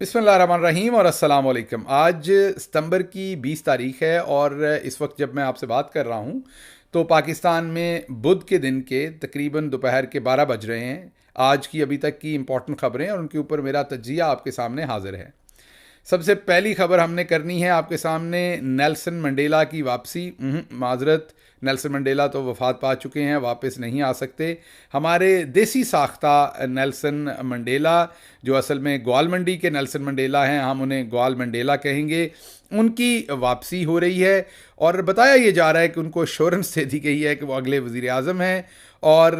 बिस्मिल्लाहिर्रहमानिर्रहीम और अस्सलाम वालेकुम। आज सितंबर की 20 तारीख है और इस वक्त जब मैं आपसे बात कर रहा हूँ तो पाकिस्तान में बुध के दिन के तकरीबन दोपहर के 12 बज रहे हैं। आज की अभी तक की इम्पॉर्टेंट खबरें और उनके ऊपर मेरा तज्जिया आपके सामने हाजिर है। सबसे पहली खबर हमने करनी है आपके सामने नेल्सन मंडेला की वापसी। माजरत, नेल्सन मंडेला तो वफात पा चुके हैं, वापस नहीं आ सकते। हमारे देसी साख्ता नेल्सन मंडेला, जो असल में ग्वाल मंडी के नेल्सन मंडेला हैं, हम उन्हें ग्वाल मंडेला कहेंगे, उनकी वापसी हो रही है। और बताया ये जा रहा है कि उनको एश्योरेंस दे दी गई है कि वो अगले वज़ीर आज़म हैं और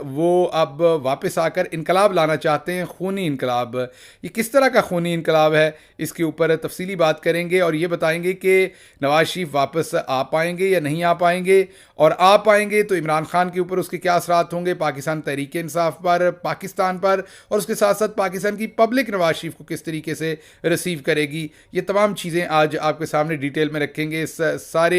वो अब वापस आकर इनकलाब लाना चाहते हैं, खूनी इनकलाब। ये किस तरह का खूनी इनकलाब है, इसके ऊपर तफसीली बात करेंगे और ये बताएंगे कि नवाज शरीफ वापस आ पाएंगे या नहीं आ पाएंगे, और आ पाएंगे तो इमरान खान के ऊपर उसके क्या असरात होंगे, पाकिस्तान तहरीक इंसाफ पर, पाकिस्तान पर, और उसके साथ साथ पाकिस्तान की पब्लिक नवाज शरीफ को किस तरीके से रिसीव करेगी। ये तमाम चीज़ें आज आपके सामने डिटेल में रखेंगे। इस सारे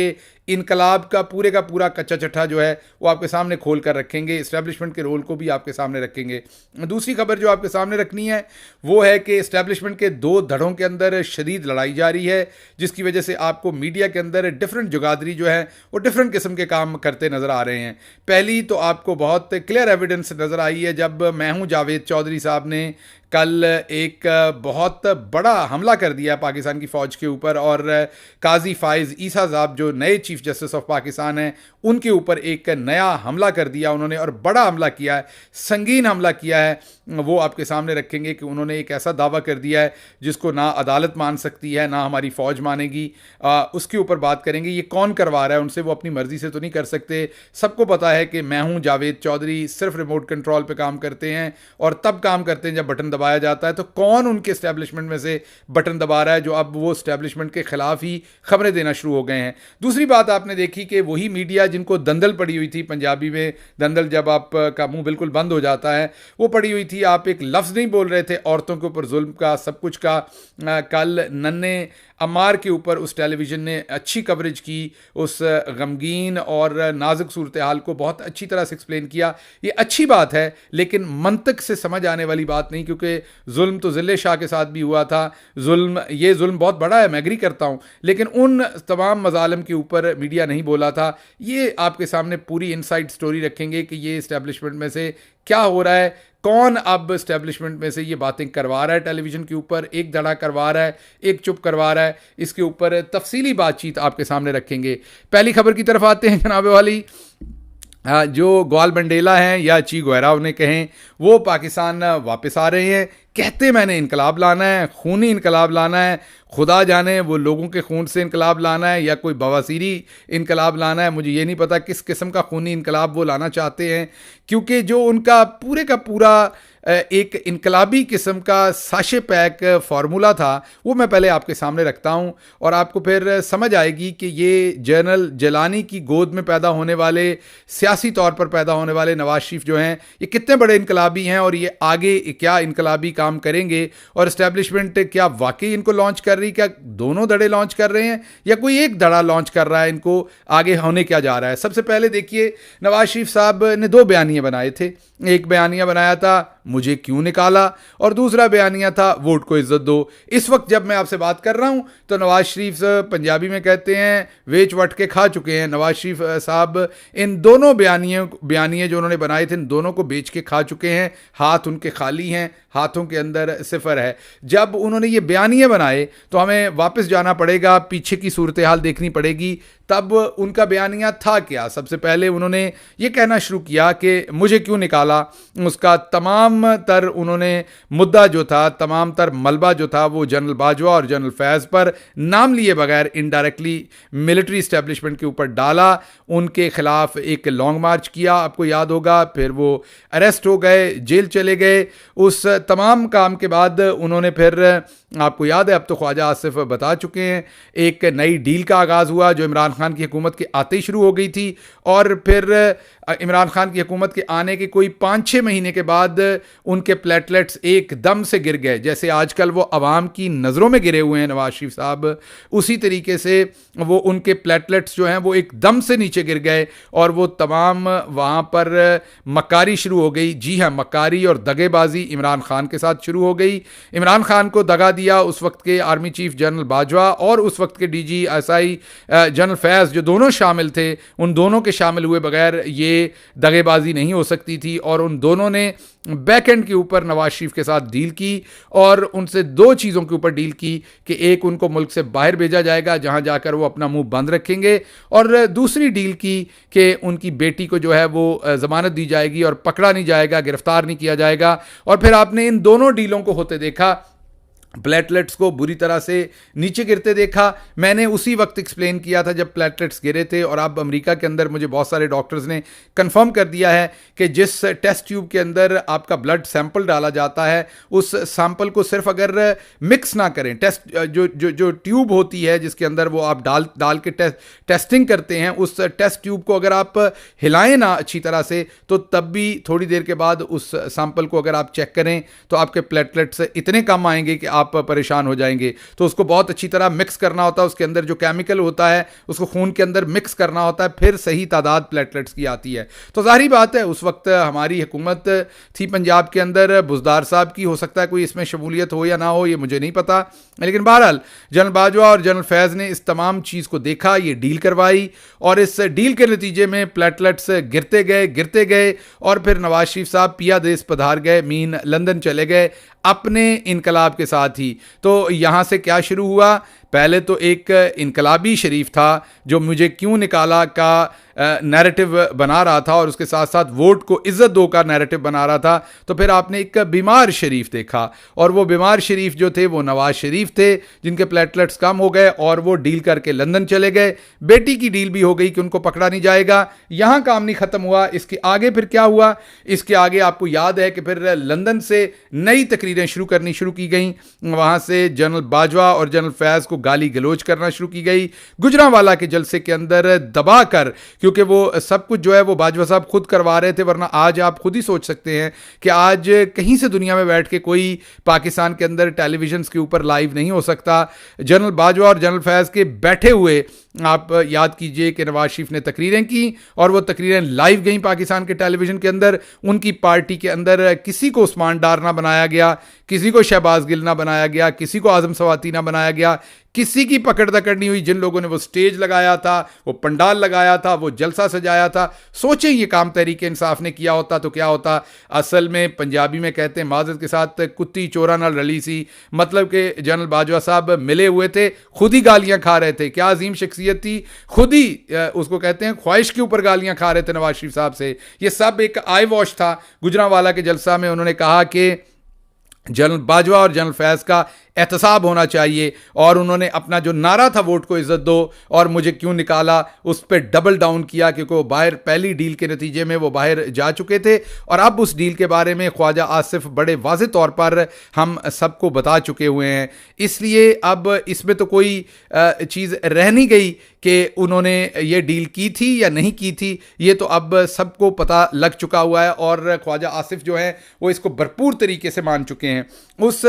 इनकलाब का पूरा कच्चा चट्टा जो है वो आपके सामने खोल कर रखेंगे। इस्टेब्लिशमेंट के रोल को भी आपके सामने रखेंगे। दूसरी खबर जो आपके सामने रखनी है वो है कि इस्टेब्लिशमेंट के दो धड़ों के अंदर शदीद लड़ाई जारी है, जिसकी वजह से आपको मीडिया के अंदर डिफरेंट जुगादरी जो है वो डिफरेंट किस्म के काम करते नज़र आ रहे हैं। पहली तो आपको बहुत क्लियर एविडेंस नज़र आई है जब मैं हूं जावेद चौधरी साहब ने कल एक बहुत बड़ा हमला कर दिया पाकिस्तान की फ़ौज के ऊपर, और काजी फाइज़ ईसा साहब जो नए चीफ़ जस्टिस ऑफ पाकिस्तान हैं उनके ऊपर एक नया हमला कर दिया उन्होंने, और बड़ा हमला किया है, संगीन हमला किया है। वो आपके सामने रखेंगे कि उन्होंने एक ऐसा दावा कर दिया है जिसको ना अदालत मान सकती है ना हमारी फ़ौज मानेगी। उसके ऊपर बात करेंगे। ये कौन करवा रहा है उनसे, वो अपनी मर्ज़ी से तो नहीं कर सकते। सबको पता है कि मैं हूँ जावेद चौधरी सिर्फ रिमोट कंट्रोल पे काम करते हैं और तब काम करते हैं जब बटन दबाया जाता है। तो कौन उनके इस्टेब्लिशमेंट में से बटन दबा रहा है जो अब वो इस्टेब्लिशमेंट के खिलाफ ही खबरें देना शुरू हो गए हैं। दूसरी बात आपने देखी कि वही मीडिया जिनको दंदल पड़ी हुई थी, पंजाबी में दंदल जब आपका मुंह बिल्कुल बंद हो जाता है, वो पड़ी हुई थी। आप एक लफ्ज़ नहीं बोल रहे थे औरतों के ऊपर जुल्म का, सब कुछ का। कल नन्हे अम्मार के ऊपर उस टेलीविज़न ने अच्छी कवरेज की, उस गमगीन और नाजुक सूरत हाल को बहुत अच्छी तरह से एक्सप्लेन किया। ये अच्छी बात है लेकिन मंतक से समझ आने वाली बात नहीं, क्योंकि जुल्म तो ज़िले शाह के साथ भी हुआ था। ये जुल्म बहुत बड़ा है, मैं एग्री करता हूँ, लेकिन उन तमाम मज़ालिम के ऊपर मीडिया नहीं बोला था। ये आपके सामने पूरी इनसाइड स्टोरी रखेंगे कि ये इस्टेब्लिशमेंट में से क्या हो रहा है, कौन अब इस्टेब्लिशमेंट में से ये बातें करवा रहा है टेलीविज़न के ऊपर, एक धड़ा करवा रहा है, एक चुप करवा रहा है। इसके ऊपर तफसीली बातचीत आपके सामने रखेंगे। पहली खबर की तरफ आते हैं जनाब वाली। जो ग्वाल मंडेला हैं या ची गोयरा उन्हें कहें, वो पाकिस्तान वापस आ रहे हैं। कहते मैंने इनकलाब लाना है, खूनी इनकलाब लाना है। खुदा जाने वो लोगों के खून से इनकलाब लाना है या कोई बवासीरी इनकलाब लाना है। मुझे ये नहीं पता किस किस्म का खूनी इनकलाब वो लाना चाहते हैं, क्योंकि जो उनका पूरे का पूरा एक इनकलाबी किस्म का साशे पैक फार्मूला था वो मैं पहले आपके सामने रखता हूं और आपको फिर समझ आएगी कि ये जनरल जलानी की गोद में पैदा होने वाले, सियासी तौर पर पैदा होने वाले नवाज शरीफ जो हैं, ये कितने बड़े इनकलाबी हैं और ये आगे क्या इनकलाबी काम करेंगे। और इस्टेब्लिशमेंट क्या वाकई इनको लॉन्च कर रही, क्या दोनों धड़े लॉन्च कर रहे हैं या कोई एक धड़ा लॉन्च कर रहा है, इनको आगे होने क्या जा रहा है। सबसे पहले देखिए, नवाज शरीफ साहब ने दो बयानिए बनाए थे। एक बयानिया बनाया था मुझे क्यों निकाला, और दूसरा बयानिया था वोट को इज्जत दो। इस वक्त जब मैं आपसे बात कर रहा हूं तो नवाज शरीफ पंजाबी में कहते हैं वेच वट के खा चुके हैं। नवाज शरीफ साहब इन दोनों बयानिए जो उन्होंने बनाए थे, इन दोनों को बेच के खा चुके हैं। हाथ उनके खाली हैं, हाथों के अंदर सिफर है। जब उन्होंने ये बयानिए बनाए तो हमें वापस जाना पड़ेगा, पीछे की सूरत हाल देखनी पड़ेगी। तब उनका बयानिया था क्या। सबसे पहले उन्होंने ये कहना शुरू किया कि मुझे क्यों निकाला। उसका तमाम तर उन्होंने मुद्दा जो था, तमाम तर मलबा जो था, वो जनरल बाजवा और जनरल फैज़ पर नाम लिए बगैर इनडायरेक्टली मिलिट्री इस्टेब्लिशमेंट के ऊपर डाला। उनके खिलाफ एक लॉन्ग मार्च किया, आपको याद होगा। फिर वो अरेस्ट हो गए, जेल चले गए। उस तमाम काम के बाद उन्होंने फिर, आपको याद है, अब तो ख्वाजा आसिफ बता चुके हैं, एक नई डील का आगाज़ हुआ जो इमरान खान की हुकूमत के आते ही शुरू हो गई थी। और फिर इमरान खान की हुकूमत के आने के कोई 5-6 महीने के बाद उनके प्लेटलेट्स एकदम से गिर गए। जैसे आजकल वो अवाम की नज़रों में गिरे हुए हैं नवाज शरीफ साहब, उसी तरीके से वो उनके प्लेटलेट्स जो हैं वो एकदम से नीचे गिर गए और वो तमाम वहाँ पर मक्कारी शुरू हो गई। जी हाँ, मक्कारी और दगेबाजी इमरान खान के साथ शुरू हो गई। इमरान खान को दगा दिया उस वक्त के आर्मी चीफ जनरल बाजवा और उस वक्त के DGSI जनरल फैज़, जो दोनों शामिल थे, उन दोनों के शामिल हुए बगैर ये दगेबाजी नहीं हो सकती थी। और उन दोनों ने बैक एंड के ऊपर नवाज शरीफ के साथ डील की और उनसे दो चीज़ों के ऊपर डील की कि एक, उनको मुल्क से बाहर भेजा जाएगा जहां जाकर वो अपना मुंह बंद रखेंगे, और दूसरी डील की कि उनकी बेटी को जो है वो ज़मानत दी जाएगी और पकड़ा नहीं जाएगा, गिरफ्तार नहीं किया जाएगा। और फिर आपने इन दोनों डीलों को होते देखा, प्लेटलेट्स को बुरी तरह से नीचे गिरते देखा। मैंने उसी वक्त एक्सप्लेन किया था जब प्लेटलेट्स गिरे थे, और अब अमेरिका के अंदर मुझे बहुत सारे डॉक्टर्स ने कंफर्म कर दिया है कि जिस टेस्ट ट्यूब के अंदर आपका ब्लड सैंपल डाला जाता है, उस सैंपल को सिर्फ अगर मिक्स ना करें, टेस्ट जो ट्यूब होती है जिसके अंदर वो आप डाल के टेस्टिंग करते हैं, उस टेस्ट ट्यूब को अगर आप हिलाएं ना अच्छी तरह से, तो तब भी थोड़ी देर के बाद उस सैंपल को अगर आप चेक करें तो आपके प्लेटलेट्स इतने कम आएंगे कि आप परेशान हो जाएंगे। तो उसको बहुत अच्छी तरह मिक्स करना होता है, उसके अंदर जो केमिकल होता है उसको खून के अंदर मिक्स करना होता है, फिर सही तादाद प्लेटलेट्स की आती है। तो जाहिर बात है उस वक्त हमारी हुकूमत थी पंजाब के अंदर बुज़दार साहब की, हो सकता है कोई इसमें शमूलियत हो या ना हो, ये मुझे नहीं पता, लेकिन बहरहाल जनरल बाजवा और जनरल फैज़ ने इस तमाम चीज़ को देखा, ये डील करवाई, और इस डील के नतीजे में प्लेटलेट्स गिरते गए और फिर नवाज शरीफ साहब पिया देश पधार गए, मीन लंदन चले गए अपने इनकलाब के साथ ही। तो यहाँ से क्या शुरू हुआ? पहले तो एक इनकलाबी शरीफ था जो मुझे क्यों निकाला का नैरेटिव बना रहा था और उसके साथ साथ वोट को इज्जत दो का नैरेटिव बना रहा था। तो फिर आपने एक बीमार शरीफ देखा, और वो बीमार शरीफ जो थे वो नवाज शरीफ थे, जिनके प्लेटलेट्स कम हो गए और वो डील करके लंदन चले गए। बेटी की डील भी हो गई कि उनको पकड़ा नहीं जाएगा। यहाँ काम नहीं खत्म हुआ, इसके आगे फिर क्या हुआ? इसके आगे आपको याद है कि फिर लंदन से नई तकरीरें शुरू की गई। वहाँ से जनरल बाजवा और जनरल फैज़ को गाली गलोच करना शुरू की गई, गुजरांवाला के जलसे के अंदर दबा कर, क्योंकि वो सब कुछ जो है वो बाजवा साहब खुद करवा रहे थे, वरना आज आप खुद ही सोच सकते हैं कि आज कहीं से दुनिया में बैठ के कोई पाकिस्तान के अंदर टेलीविजन के ऊपर लाइव नहीं हो सकता। जनरल बाजवा और जनरल फैज़ के बैठे हुए आप याद कीजिए कि नवाज शरीफ ने तकरीरें की, और वो तकरीरें लाइव गई पाकिस्तान के टेलीविजन के अंदर। उनकी पार्टी के अंदर किसी को उस्मान डार ना बनाया गया, किसी को शहबाज गिल ना बनाया गया, किसी को आजम सवाती ना बनाया गया, किसी की पकड़ दकड़ नहीं हुई। जिन लोगों ने वो स्टेज लगाया था, वो पंडाल लगाया था, वो जलसा सजाया था, सोचें ये काम तहरीक इंसाफ ने किया होता तो क्या होता। असल में पंजाबी में कहते हैं माजरत के साथ, कुत्ती चोरा नाल रली सी, मतलब कि जनरल बाजवा साहब मिले हुए थे, खुद ही गालियां खा रहे थे। क्या अजीम शख्सियत थी, खुद ही उसको कहते हैं ख्वाहिश के ऊपर गालियां खा रहे थे नवाज शरीफ साहब से। ये सब एक आई वॉश था। गुजरांवाला के जलसा में उन्होंने कहा कि जनरल बाजवा और जनरल फैज़ का एहतसाब होना चाहिए, और उन्होंने अपना जो नारा था वोट को इज्जत दो और मुझे क्यों निकाला, उस पर डबल डाउन किया, क्योंकि वो बाहर पहली डील के नतीजे में वो बाहर जा चुके थे, और अब उस डील के बारे में ख्वाजा आसिफ बड़े वाज़ेह तौर पर हम सबको बता चुके हुए हैं। इसलिए अब इसमें तो कोई चीज़ रह नहीं गई कि उन्होंने ये डील की थी या नहीं की थी, ये तो अब सबको पता लग चुका हुआ है, और ख्वाजा आसिफ जो है वो इसको भरपूर तरीके से मान चुके हैं। उस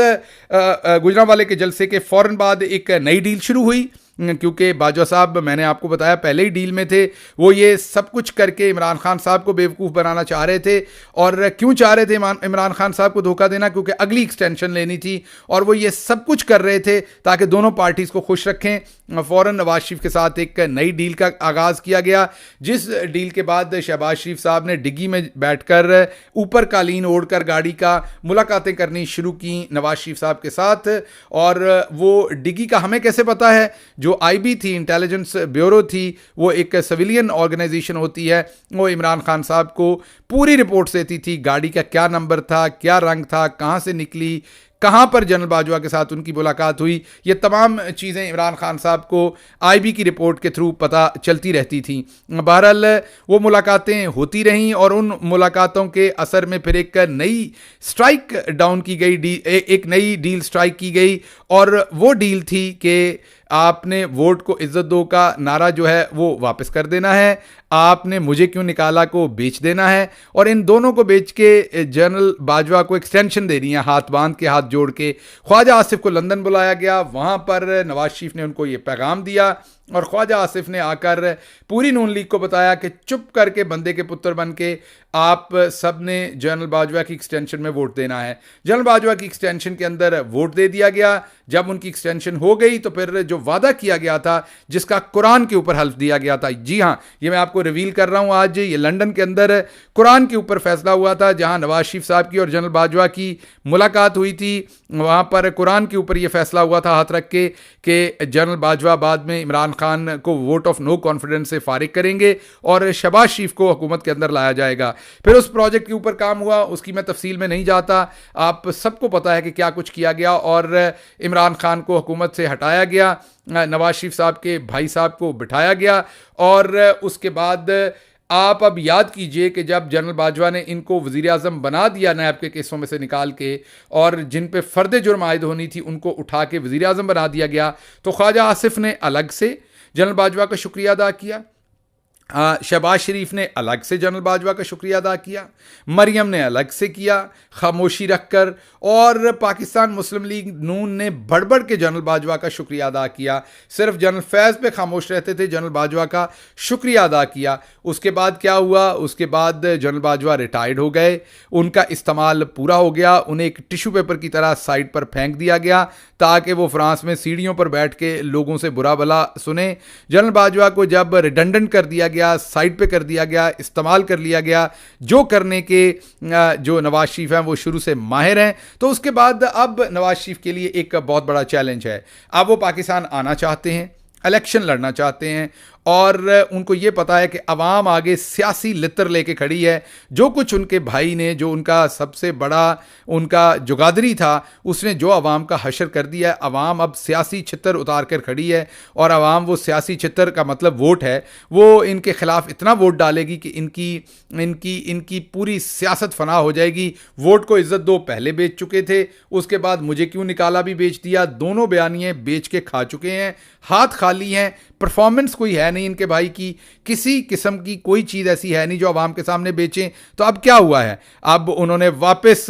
गुजरांवाले के जलसे के फौरन बाद एक नई डील शुरू हुई, क्योंकि बाजवा साहब, मैंने आपको बताया, पहले ही डील में थे। वो ये सब कुछ करके इमरान खान साहब को बेवकूफ़ बनाना चाह रहे थे। और क्यों चाह रहे थे इमरान खान साहब को धोखा देना? क्योंकि अगली एक्सटेंशन लेनी थी, और वो ये सब कुछ कर रहे थे ताकि दोनों पार्टीज़ को खुश रखें। फ़ौरन नवाज शरीफ के साथ एक नई डील का आगाज़ किया गया, जिस डील के बाद शहबाज शरीफ साहब ने डिग्गी में बैठकर ऊपर कालीन ओढ़कर गाड़ी का मुलाकातें करनी शुरू की नवाज शरीफ साहब के साथ। और वो डिग्गी का हमें कैसे पता है? जो आईबी थी, इंटेलिजेंस ब्यूरो थी, वो एक सिविलियन ऑर्गेनाइजेशन होती है, वो इमरान खान साहब को पूरी रिपोर्ट देती थी, गाड़ी का क्या नंबर था, क्या रंग था, कहाँ से निकली, कहाँ पर जनरल बाजवा के साथ उनकी मुलाकात हुई। ये तमाम चीज़ें इमरान खान साहब को आईबी की रिपोर्ट के थ्रू पता चलती रहती थी। बहरहाल वो मुलाकातें होती रहीं, और उन मुलाकातों के असर में फिर एक नई स्ट्राइक डाउन की गई, एक नई डील स्ट्राइक की गई, और वो डील थी कि आपने वोट को इज्जत दो का नारा जो है वो वापस कर देना है, आपने मुझे क्यों निकाला को बेच देना है, और इन दोनों को बेच के जनरल बाजवा को एक्सटेंशन दे रही है, हाथ बांध के, हाथ जोड़ के। ख्वाजा आसिफ को लंदन बुलाया गया, वहाँ पर नवाज शरीफ ने उनको ये पैगाम दिया और ख्वाजा आसिफ ने आकर पूरी नून लीग को बताया कि चुप करके बंदे के पुत्र बन के आप सब ने जनरल बाजवा की एक्सटेंशन में वोट देना है। जनरल बाजवा की एक्सटेंशन के अंदर वोट दे दिया गया। जब उनकी एक्सटेंशन हो गई तो फिर जो वादा किया गया था, जिसका कुरान के ऊपर हल्फ दिया गया था, जी हाँ, ये मैं आपको रिवील कर रहा हूँ आज, ये लंदन के अंदर कुरान के ऊपर फैसला हुआ था, जहाँ नवाज शरीफ साहब की और जनरल बाजवा की मुलाकात हुई थी। वहाँ पर कुरान के ऊपर यह फैसला हुआ था हाथ रख के कि जनरल बाजवा बाद में इमरान खान को वोट ऑफ नो कॉन्फिडेंस से फारिग करेंगे और शहबाज शरीफ को हुकूमत के अंदर लाया जाएगा। फिर उस प्रोजेक्ट के ऊपर काम हुआ, उसकी मैं तफसील में नहीं जाता, आप सबको पता है कि क्या कुछ किया गया और इमरान खान को हुकूमत से हटाया गया, नवाज शरीफ साहब के भाई साहब को बिठाया गया। और उसके बाद आप अब याद कीजिए कि जब जनरल बाजवा ने इनको वज़ीर आज़म बना दिया नैब के केसों में से निकाल के, और जिन पे फ़र्द जुर्म आयद होनी थी उनको उठा के वज़ीर आज़म बना दिया गया, तो ख्वाजा आसिफ ने अलग से जनरल बाजवा का शुक्रिया अदा किया, शहबाज शरीफ ने अलग से जनरल बाजवा का शुक्रिया अदा किया, मरियम ने अलग से किया खामोशी रखकर, और पाकिस्तान मुस्लिम लीग नून ने बढ़ बढ़ के जनरल बाजवा का शुक्रिया अदा किया। सिर्फ जनरल फैज़ पे खामोश रहते थे, जनरल बाजवा का शुक्रिया अदा किया। उसके बाद क्या हुआ, उसके बाद जनरल बाजवा रिटायर्ड हो गए, उनका इस्तेमाल पूरा हो गया, उन्हें एक टिश्यू पेपर की तरह साइड पर फेंक दिया गया ताकि वो फ्रांस में सीढ़ियों पर बैठ के लोगों से बुरा भला सुने। जनरल बाजवा को जब रिडंडेंट कर दिया गया, साइड पे कर दिया गया, इस्तेमाल कर लिया गया, जो करने के जो नवाज शरीफ हैं वो शुरू से माहिर हैं, तो उसके बाद अब नवाज शरीफ के लिए एक बहुत बड़ा चैलेंज है। अब वो पाकिस्तान आना चाहते हैं, इलेक्शन लड़ना चाहते हैं, और उनको ये पता है कि अवाम आगे सियासी लित्र लेके खड़ी है। जो कुछ उनके भाई ने, जो उनका सबसे बड़ा उनका जुगादरी था, उसने जो अवाम का हशर कर दिया है, अवाम अब सियासी छितर उतार कर खड़ी है, और अवाम वो सियासी छितर का मतलब वोट है, वो इनके खिलाफ इतना वोट डालेगी कि इनकी इनकी इनकी पूरी सियासत फना हो जाएगी। वोट को इज्जत दो पहले बेच चुके थे, उसके बाद मुझे क्यों निकाला भी बेच दिया, दोनों बयानिए बेच के खा चुके हैं, हाथ खाली हैं, परफॉर्मेंस कोई है नहीं इनके भाई की, किसी किस्म की कोई चीज़ ऐसी है नहीं जो आवाम के सामने बेचें। तो अब क्या हुआ है, अब उन्होंने वापस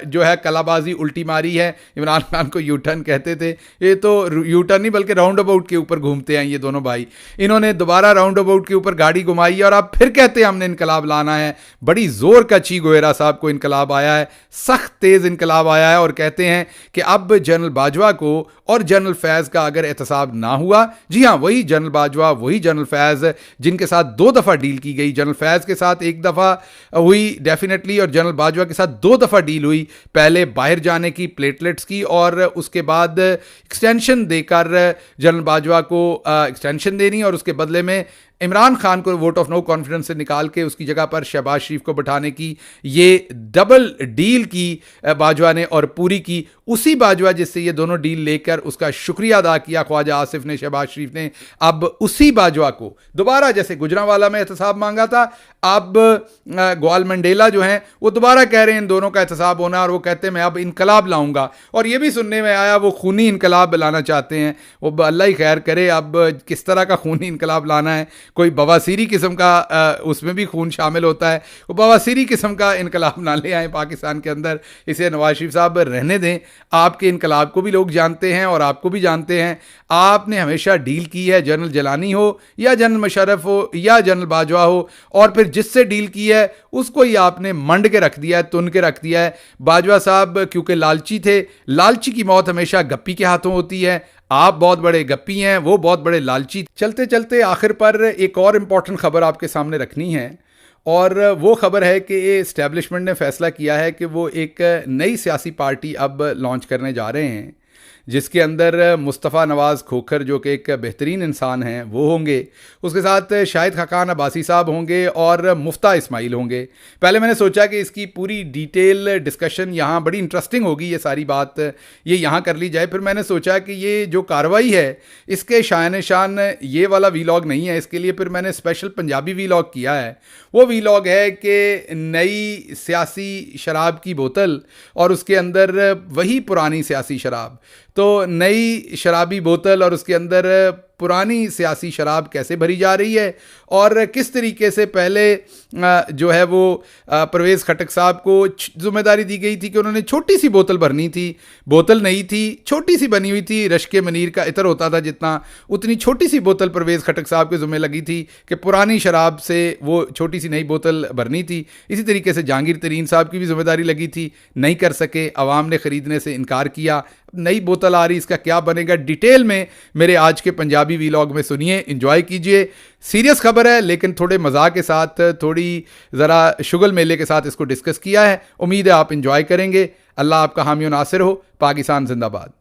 जो है कलाबाजी उल्टी मारी है। इमरान खान को यू टर्न कहते थे, ये तो यू टर्न नहीं बल्कि राउंड अबाउट के ऊपर घूमते हैं ये दोनों भाई। इन्होंने दोबारा राउंड अबाउट के ऊपर गाड़ी घुमाई और अब फिर कहते हैं हमने इनकलाब लाना है। बड़ी जोर का ची गोयरा साहब को इनकलाब आया है, सख्त तेज़ इनकलाब आया है, और कहते हैं कि अब जनरल बाजवा को और जनरल फैज़ का अगर एहतसाब ना हुआ, जी हाँ, वही जनरल बाजवा, वही जनरल फैज़ जिनके साथ 2 दफ़ा डील की गई, जनरल फैज़ के साथ 1 दफ़ा हुई डेफिनेटली, और जनरल बाजवा के साथ 2 दफ़ा डील हुई, पहले बाहर जाने की प्लेटलेट्स की, और उसके बाद एक्सटेंशन देकर जनरल बाजवा को एक्सटेंशन देनी, और उसके बदले में इमरान खान को वोट ऑफ नो कॉन्फिडेंस से निकाल के उसकी जगह पर शहबाज शरीफ को बिठाने की ये डबल डील की बाजवा ने, और पूरी की उसी बाजवा जिससे ये दोनों डील लेकर उसका शुक्रिया अदा किया ख्वाजा आसिफ ने, शहबाज शरीफ ने। अब उसी बाजवा को दोबारा, जैसे गुजरांवाला में एहतसाब मांगा था, अब ग्वाल मंडेला जो हैं वो दोबारा कह रहे हैं इन दोनों का एहतसाब होना, और वो कहते हैं मैं अब इनकलाब लाऊंगा। और ये भी सुनने में आया वो खूनी इनकलाब लाना चाहते हैं। वो अल्लाह ही खैर करे, अब किस तरह का खूनी इनकलाब लाना है, कोई बवासीरी किस्म का उसमें भी खून शामिल होता है, वो बवासीरी किस्म का इनकलाब ना ले आए पाकिस्तान के अंदर। इसे नवाज शरीफ साहब रहने दें, आपके इनकलाब को भी लोग जानते हैं और आपको भी जानते हैं। आपने हमेशा डील की है, जनरल जलानी हो या जनरल मुशर्रफ हो या जनरल बाजवा हो, और फिर जिससे डील की है उसको ही आपने मंड के रख दिया है, तुन के रख दिया है। बाजवा साहब क्योंकि लालची थे, लालची की मौत हमेशा गप्पी के हाथों होती है। आप बहुत बड़े गप्पी हैं, वो बहुत बड़े लालची। चलते चलते आखिर पर एक और इम्पॉर्टेंट खबर आपके सामने रखनी है, और वो खबर है कि इस्टेब्लिशमेंट ने फैसला किया है कि वो एक नई सियासी पार्टी अब लॉन्च करने जा रहे हैं, जिसके अंदर मुस्तफ़ा नवाज़ खोखर जो कि एक बेहतरीन इंसान हैं वो होंगे, उसके साथ शाहिद खाकान अब्बासी साहब होंगे और मुफ्ता इस्माइल होंगे। पहले मैंने सोचा कि इसकी पूरी डिटेल डिस्कशन यहाँ बड़ी इंटरेस्टिंग होगी, ये सारी बात ये यहाँ कर ली जाए। फिर मैंने सोचा कि ये जो कार्रवाई है इसके शान शान ये वाला वीलॉग नहीं है, इसके लिए फिर मैंने स्पेशल पंजाबी वीलॉग किया है। वो वीलॉग है कि नई सियासी शराब की बोतल और उसके अंदर वही पुरानी सियासी शराब, तो नई शराबी बोतल और उसके अंदर पुरानी सियासी शराब कैसे भरी जा रही है और किस तरीके से पहले जो है वो परवेज़ खटक साहब को जिम्मेदारी दी गई थी कि उन्होंने छोटी सी बोतल भरनी थी। बोतल नहीं थी, छोटी सी बनी हुई थी, रश्के मनीर का इतर होता था जितना, उतनी छोटी सी बोतल परवेज़ खटक साहब के ज़िम्मे लगी थी कि पुरानी शराब से वो छोटी सी नई बोतल भरनी थी। इसी तरीके से जहांगीर तरीन साहब की भी जिम्मेदारी लगी थी, नहीं कर सके, अवाम ने ख़रीदने से इनकार किया। नई बोतल आ रही, इसका क्या बनेगा, डिटेल में मेरे आज के पंजाबी वीलॉग में सुनिए, एंजॉय कीजिए। सीरियस खबर है लेकिन थोड़े मजाक के साथ, थोड़ी ज़रा शुगल मेले के साथ इसको डिस्कस किया है। उम्मीद है आप एंजॉय करेंगे। अल्लाह आपका हामी और नासिर हो। पाकिस्तान जिंदाबाद।